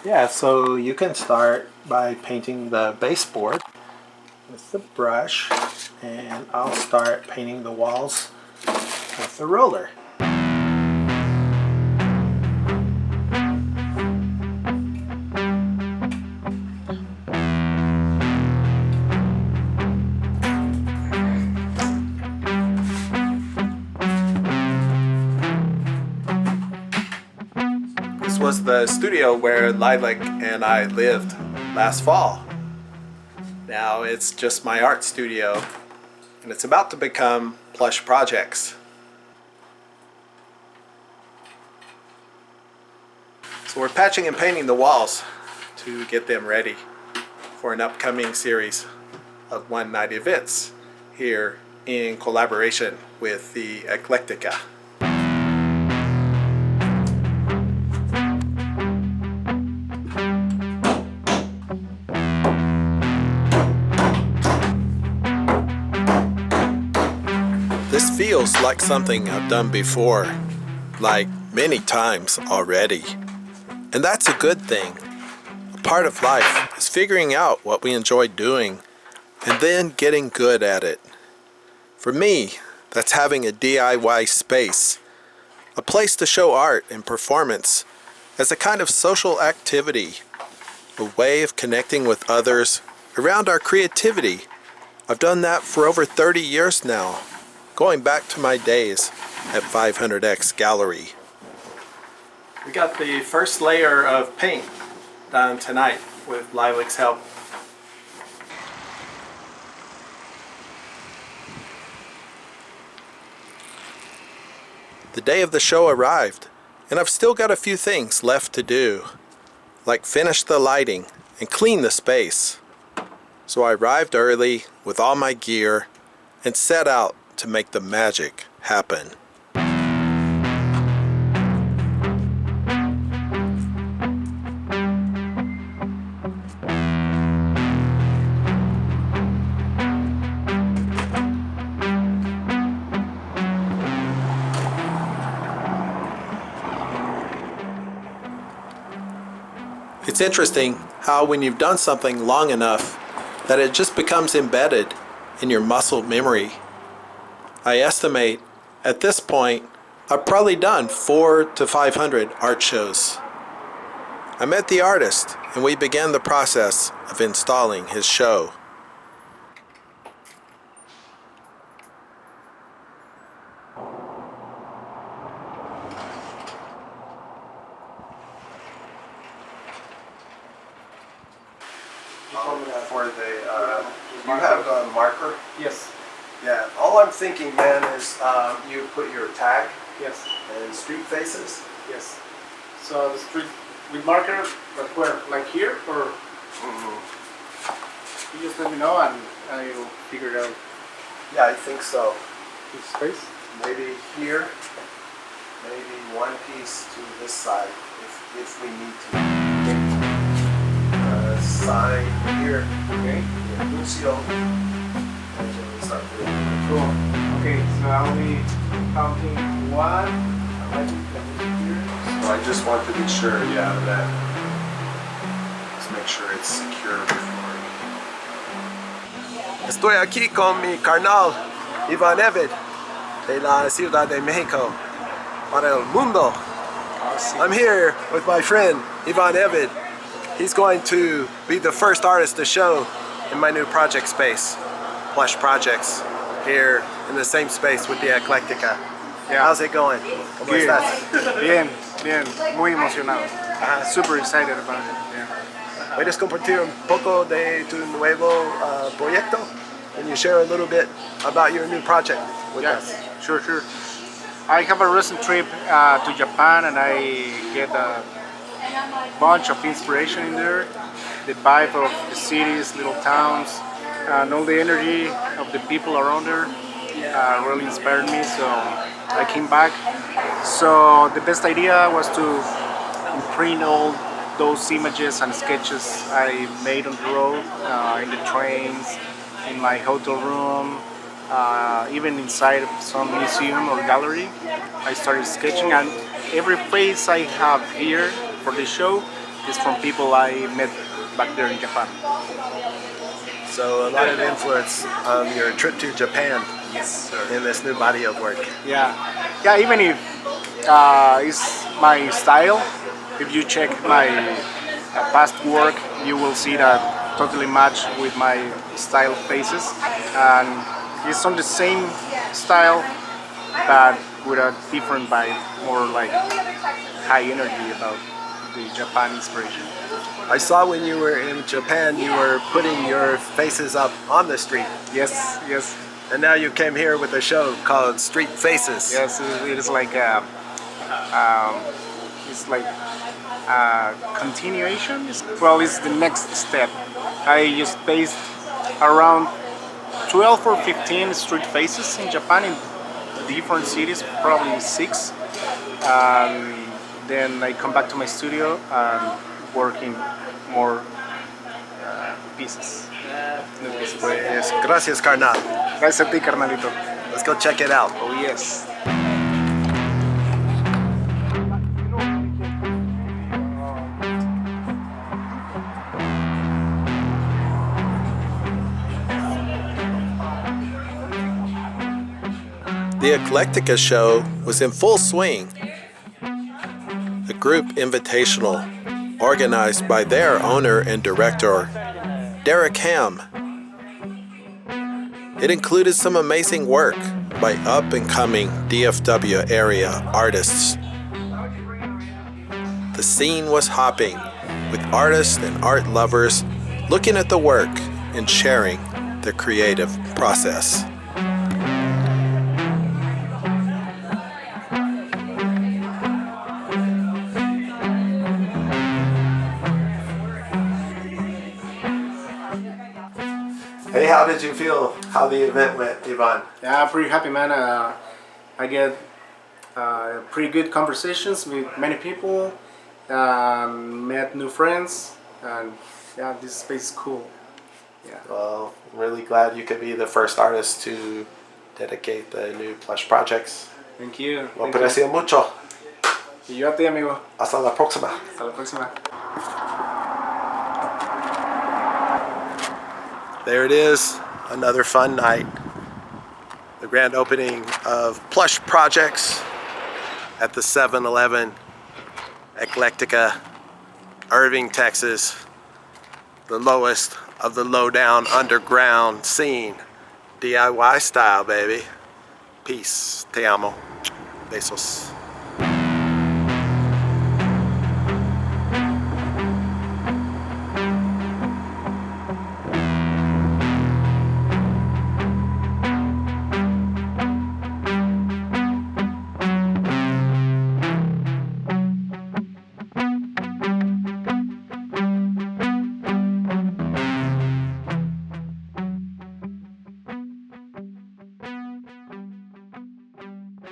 Yeah, so you can start by painting the baseboard with the brush, and I'll start painting the walls with the roller. This was the studio where Lilac and I lived last fall. Now it's just my art studio, and it's about to become Plush Projects. So we're patching and painting the walls to get them ready for an upcoming series of one-night events here in collaboration with the Eclectica. This feels like something I've done before, like many times already. And that's a good thing. A part of life is figuring out what we enjoy doing and then getting good at it. For me, that's having a DIY space, a place to show art and performance as a kind of social activity, a way of connecting with others around our creativity. I've done that for over 30 years now, going back to my days at 500X Gallery. We got the first layer of paint done tonight with Lilac's help. The day of the show arrived, and I've still got a few things left to do, like finish the lighting and clean the space. So I arrived early with all my gear and set out to make the magic happen. It's interesting how when you've done something long enough that it just becomes embedded in your muscle memory. I estimate at this point I've probably done 400 to 500 art shows. I met the artist and we began the process of installing his show. For the, you have a marker? Yes. Yeah, all I'm thinking, man, is you put your tag Yes. and street faces. Yes. So the street with marker, but where? Like here, or you just let me know and I'll figure it out. Yeah, I think so. Each space. Maybe here, maybe one piece to this side, if we need to. Sign here. Okay. Lucio. Cool. Okay, so I'll be counting one. Here. So I just want to be sure, yeah, that. Let's make sure it's secure before. Estoy aquí con mi carnal Ivanevid de la Ciudad de México para el mundo. I'm here with my friend Ivanevid. He's going to be the first artist to show in my new project space, Plush Projects, here in the same space with the Eclectica. Yeah. How's it going? ¿Cómo Good. estás? Bien, bien, muy emocionado. Super excited about it. Yeah. ¿Puedes compartir un poco de tu nuevo proyecto? Can you share a little bit about your new project with us? Sure. I have a recent trip to Japan and I get a bunch of inspiration in there. The vibe of the cities, little towns, and all the energy of the people around there really inspired me, so I came back. So the best idea was to imprint all those images and sketches I made on the road, in the trains, in my hotel room, even inside of some museum or gallery. I started sketching, and every face I have here for the show is from people I met back there in Japan. So a lot of influence on your trip to Japan Yes, sir. in this new body of work. Yeah, yeah. Even if it's my style, if you check my past work, you will see that totally match with my style faces, and it's on the same style, but with a different vibe, more like high energy about the Japan inspiration. I saw when you were in Japan, you were putting your faces up on the street. Yes, yes, And now you came here with a show called Street Faces. yes. It is like it's like a continuation. Well, it's the next step. I just based around 12 or 15 street faces in Japan in different cities, probably 6. Then I come back to my studio and working more pieces. New pieces. Pues, gracias, carnal. Gracias a ti, carnalito. Let's go check it out. Oh, yes. The Eclectica show was in full swing. A group invitational organized by their owner and director, Derek Ham. It included some amazing work by up-and-coming DFW area artists. The scene was hopping, with artists and art lovers looking at the work and sharing their creative process. Hey, how did you feel how the event went, Ivan? Yeah, I'm pretty happy, man. I get pretty good conversations with many people, met new friends, and yeah, this space is cool. Yeah. Well, I'm really glad you could be the first artist to dedicate the new Plush Projects. Thank you. Lo Thank you. aprecio mucho. Y yo a ti, amigo. Hasta la próxima. Hasta la próxima. There it is, another fun night. The grand opening of Plush Projects at the 7-Eleven Eclectica, Irving, Texas. The lowest of the low-down underground scene. DIY style, baby. Peace. Te amo. Besos.